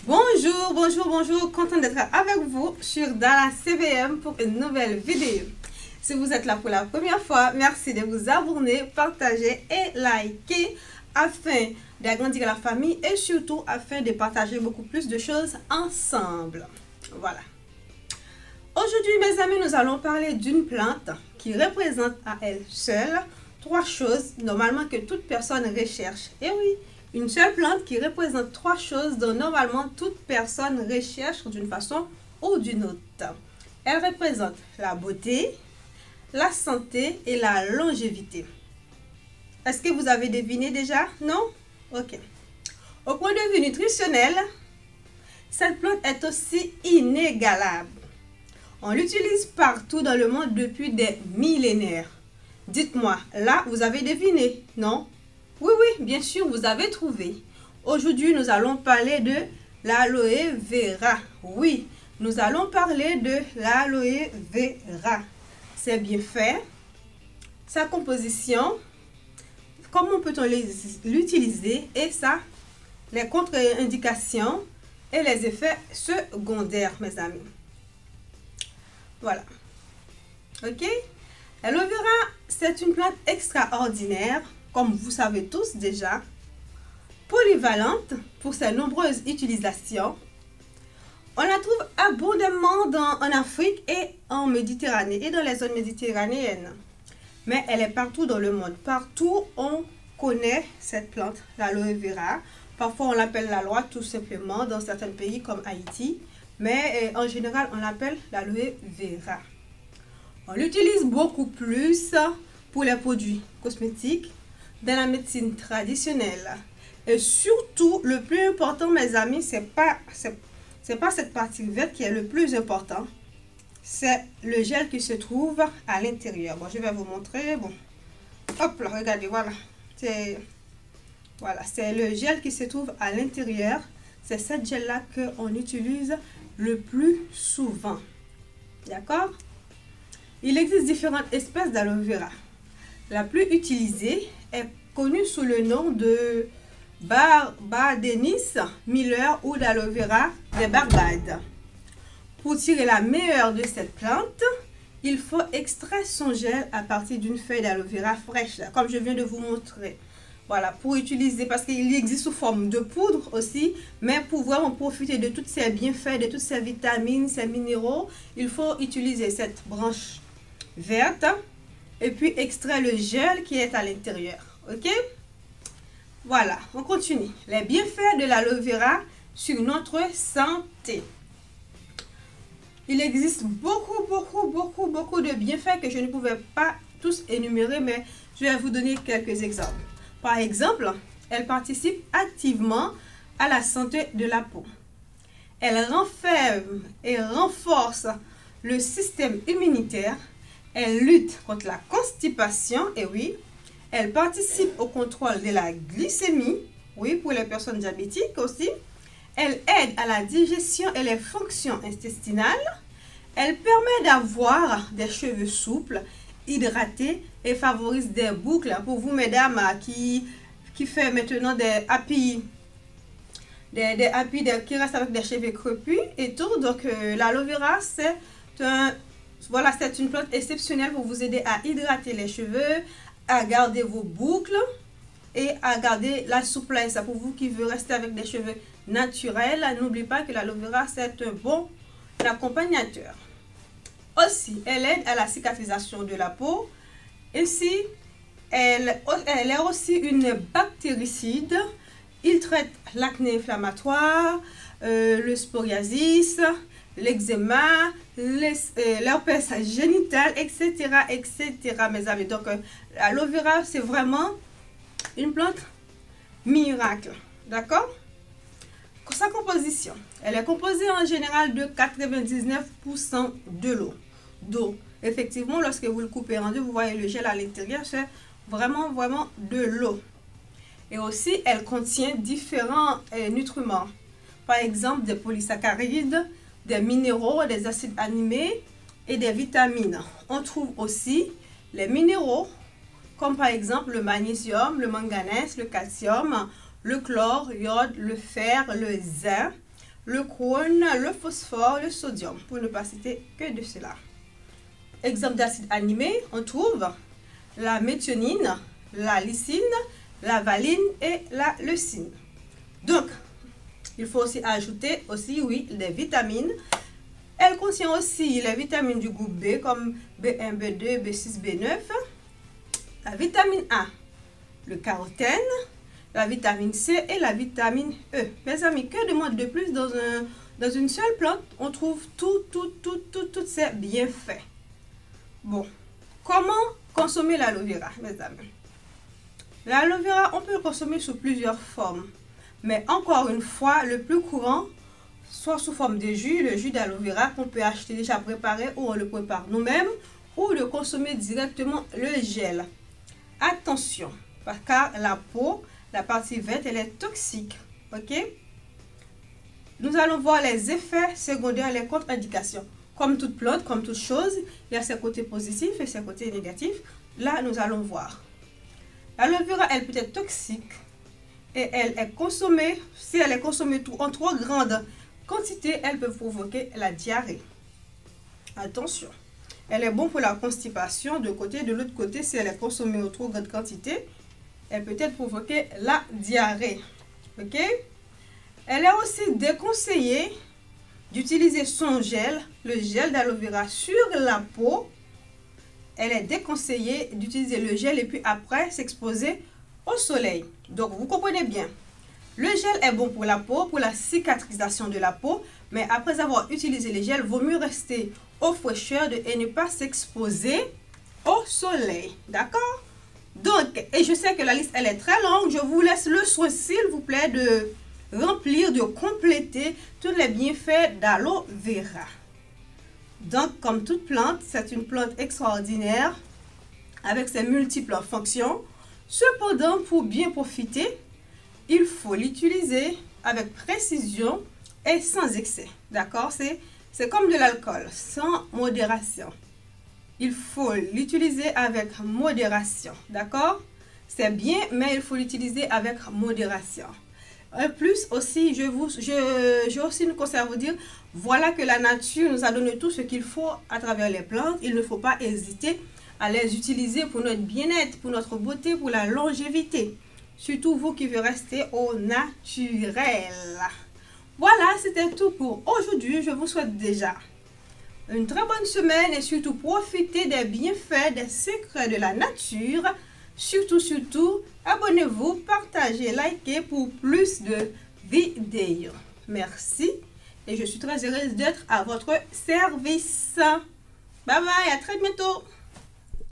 Bonjour, bonjour, bonjour, content d'être avec vous sur Dala CVM pour une nouvelle vidéo. Si vous êtes là pour la première fois, merci de vous abonner, partager et liker afin d'agrandir la famille et surtout afin de partager beaucoup plus de choses ensemble. Voilà. Aujourd'hui, mes amis, nous allons parler d'une plante qui représente à elle seule trois choses normalement que toute personne recherche. Et oui, une seule plante qui représente trois choses dont normalement toute personne recherche d'une façon ou d'une autre. Elle représente la beauté, la santé et la longévité. Est-ce que vous avez deviné déjà? Non? Ok. Au point de vue nutritionnel, cette plante est aussi inégalable. On l'utilise partout dans le monde depuis des millénaires. Dites-moi, là, vous avez deviné, non? Oui, oui, bien sûr, vous avez trouvé. Aujourd'hui, nous allons parler de l'aloe vera. Oui, nous allons parler de l'aloe vera. C'est bien fait. Sa composition, comment peut-on l'utiliser et ça, les contre-indications et les effets secondaires, mes amis. Voilà. Ok? L'aloe vera, c'est une plante extraordinaire, comme vous savez tous déjà, polyvalente pour ses nombreuses utilisations. On la trouve abondamment en Afrique et en Méditerranée et dans les zones méditerranéennes. Mais elle est partout dans le monde. Partout, on connaît cette plante, l'aloe vera. Parfois, on l'appelle la loi tout simplement dans certains pays comme Haïti. Mais en général, on l'appelle l'aloe vera. On l'utilise beaucoup plus pour les produits cosmétiques, dans la médecine traditionnelle. Et surtout, le plus important, mes amis, c'est pas cette partie verte qui est le plus important. C'est le gel qui se trouve à l'intérieur. Bon, je vais vous montrer. Bon, hop là, regardez, voilà. C'est le gel qui se trouve à l'intérieur. C'est cette gel-là qu'on utilise le plus souvent. D'accord? Il existe différentes espèces d'aloe vera. La plus utilisée est connue sous le nom de Barbadensis Miller ou d'aloe vera des Barbades. Pour tirer la meilleure de cette plante, il faut extraire son gel à partir d'une feuille d'aloe vera fraîche, comme je viens de vous montrer. Voilà, pour utiliser, parce qu'il existe sous forme de poudre aussi, mais pour vraiment profiter de tous ces bienfaits, de toutes ces vitamines, ces minéraux, il faut utiliser cette branche verte et puis extraire le gel qui est à l'intérieur. Ok? Voilà, on continue. Les bienfaits de l'aloe vera sur notre santé. Il existe beaucoup de bienfaits que je ne pouvais pas tous énumérer, mais je vais vous donner quelques exemples. Par exemple, elle participe activement à la santé de la peau. Elle renferme et renforce le système immunitaire. Elle lutte contre la constipation, et oui, elle participe au contrôle de la glycémie, oui, pour les personnes diabétiques aussi. Elle aide à la digestion et les fonctions intestinales. Elle permet d'avoir des cheveux souples, hydratés et favorise des boucles pour vous, mesdames, qui fait maintenant des happy, qui restent avec des cheveux crépus et tout. Donc, l'aloe vera, c'est une plante exceptionnelle pour vous aider à hydrater les cheveux, à garder vos boucles et à garder la souplesse. Pour vous qui veut rester avec des cheveux naturels, n'oubliez pas que l'aloe vera, c'est un bon accompagnateur. Aussi, elle aide à la cicatrisation de la peau. Ainsi, elle est aussi une bactéricide. Il traite l'acné inflammatoire, le psoriasis, l'eczéma, l'herpès génital, etc., mes amis. Donc, l'aloe vera, c'est vraiment une plante miracle. D'accord? Sa composition, elle est composée en général de 99% de l'eau. Effectivement, lorsque vous le coupez en deux, vous voyez le gel à l'intérieur, c'est vraiment de l'eau. Et aussi, elle contient différents nutriments. Par exemple, des polysaccharides, des minéraux, des acides aminés et des vitamines. On trouve aussi les minéraux, comme par exemple le magnésium, le manganèse, le calcium, le chlore, l'iode, le fer, le zinc, le chrome, le phosphore, le sodium, pour ne pas citer que de cela. Exemple d'acide aminé, on trouve la méthionine, la lysine, la valine et la leucine. Donc, il faut aussi ajouter oui, des vitamines. Elle contient aussi les vitamines du groupe B comme B1, B2, B6, B9. La vitamine A, le carotène, la vitamine C et la vitamine E. Mes amis, que demande de plus dans une seule plante? On trouve tous ces bienfaits. Bon, comment consommer l'aloe vera, mes amis? L'aloe vera, on peut le consommer sous plusieurs formes. Mais encore une fois, le plus courant, soit sous forme de jus, le jus d'aloe vera qu'on peut acheter déjà préparé ou on le prépare nous-mêmes, ou de consommer directement le gel. Attention, car la peau, la partie verte, elle est toxique. Ok? Nous allons voir les effets secondaires, les contre-indications. Comme toute plante, comme toute chose, il y a ses côtés positifs et ses côtés négatifs. Là, nous allons voir. L'aloe vera, elle peut être toxique et elle est consommée, si elle est consommée en trop grande quantité, elle peut provoquer la diarrhée. Attention, elle est bonne pour la constipation de côté. De l'autre côté, si elle est consommée en trop grande quantité, elle peut provoquer la diarrhée. Ok? Elle est aussi déconseillée d'utiliser son gel, le gel d'aloe vera sur la peau. Elle est déconseillée d'utiliser le gel et puis après s'exposer au soleil. Donc vous comprenez bien, le gel est bon pour la peau, pour la cicatrisation de la peau, mais après avoir utilisé le gel, il vaut mieux rester aux fraîcheurs et ne pas s'exposer au soleil. D'accord? Donc, et je sais que la liste elle est très longue, je vous laisse le soin s'il vous plaît de remplir, de compléter tous les bienfaits d'aloe vera. Donc, comme toute plante, c'est une plante extraordinaire avec ses multiples fonctions. Cependant, pour bien profiter, il faut l'utiliser avec précision et sans excès. D'accord? C'est comme de l'alcool, sans modération. Il faut l'utiliser avec modération. D'accord? C'est bien, mais il faut l'utiliser avec modération. En plus aussi, j'ai aussi une chose à vous dire. Voilà que la nature nous a donné tout ce qu'il faut à travers les plantes. Il ne faut pas hésiter à les utiliser pour notre bien-être, pour notre beauté, pour la longévité. Surtout vous qui veut rester au naturel. Voilà, c'était tout pour aujourd'hui. Je vous souhaite déjà une très bonne semaine et surtout profitez des bienfaits, des secrets de la nature. Surtout, abonnez-vous, partagez, likez pour plus de vidéos. Merci et je suis très heureuse d'être à votre service. Bye bye, à très bientôt.